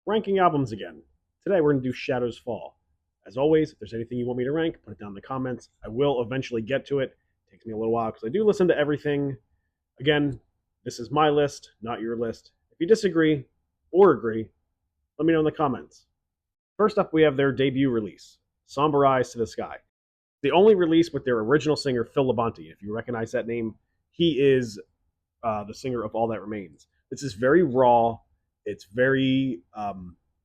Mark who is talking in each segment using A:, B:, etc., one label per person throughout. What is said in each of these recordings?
A: ranking albums again. Today we're going to do Shadows Fall. As always, if there's anything you want me to rank, put it down in the comments. I will eventually get to it. It takes me a little while because I do listen to everything. Again, this is my list, not your list. If you disagree or agree, let me know in the comments. First up, we have their debut release, Somber Eyes to the Sky. The only release with their original singer, Phil Labonte. If you recognize that name, he is the singer of All That Remains. This is very raw. It's very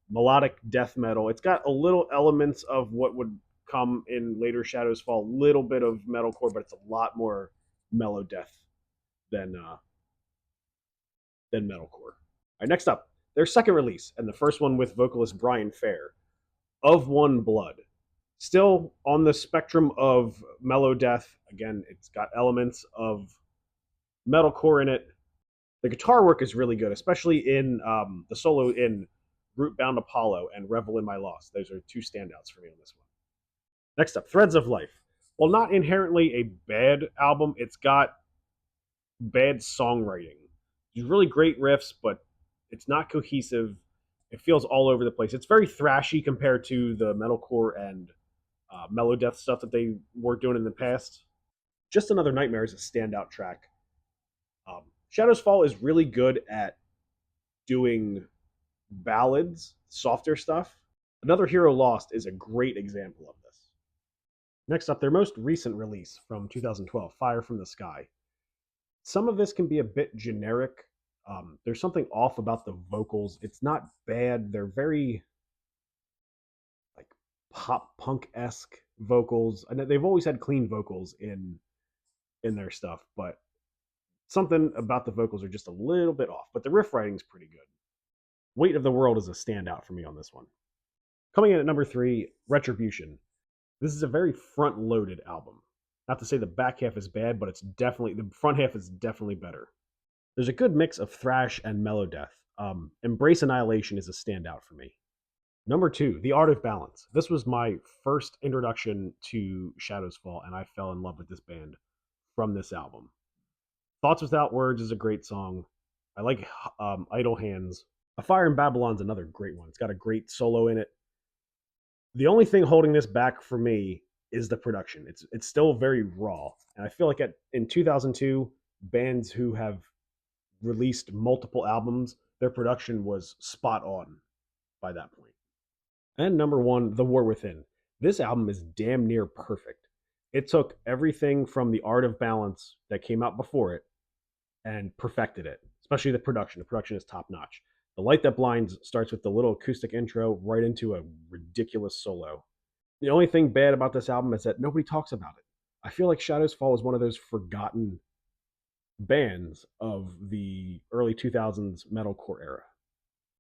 A: melodic death metal. It's got a little elements of what would come in later Shadows Fall, a little bit of metalcore, but it's a lot more mellow death than metalcore. All right, next up, their second release, and the first one with vocalist Brian Fair, Of One Blood. Still on the spectrum of mellow death. Again, it's got elements of metalcore in it. The guitar work is really good, especially in the solo in Root Bound Apollo and Revel in My Loss. Those are two standouts for me on this one. Next up, Threads of Life. While not inherently a bad album, it's got bad songwriting. There's really great riffs, but it's not cohesive. It feels all over the place. It's very thrashy compared to the metalcore and mellow death stuff that they were doing in the past. Just Another Nightmare is a standout track. Shadows Fall is really good at doing ballads, softer stuff. Another Hero Lost is a great example of this. Next up, their most recent release from 2012, Fire from the Sky. Some of this can be a bit generic. There's something off about the vocals. It's not bad. They're very like pop punk-esque vocals. I know they've always had clean vocals in their stuff, but something about the vocals are just a little bit off. But the riff writing's pretty good. Weight of the World is a standout for me on this one. Coming in at number 3, Retribution. This is a very front-loaded album. Not to say the back half is bad, but the front half is definitely better. There's a good mix of thrash and mellow death. Embrace Annihilation is a standout for me. Number 2, The Art of Balance. This was my first introduction to Shadows Fall, and I fell in love with this band from this album. Thoughts Without Words is a great song. I like Idle Hands. A Fire in Babylon's another great one. It's got a great solo in it. The only thing holding this back for me is the production. It's still very raw, and I feel like in 2002, bands who have released multiple albums, their production was spot on by that point. And number 1, The War Within. This album is damn near perfect. It took everything from The Art of Balance that came out before it and perfected it, especially the production. The production is top notch. The Light That Blinds starts with the little acoustic intro right into a ridiculous solo. The only thing bad about this album is that nobody talks about it. I feel like Shadows Fall is one of those forgotten bands of the early 2000s metalcore era.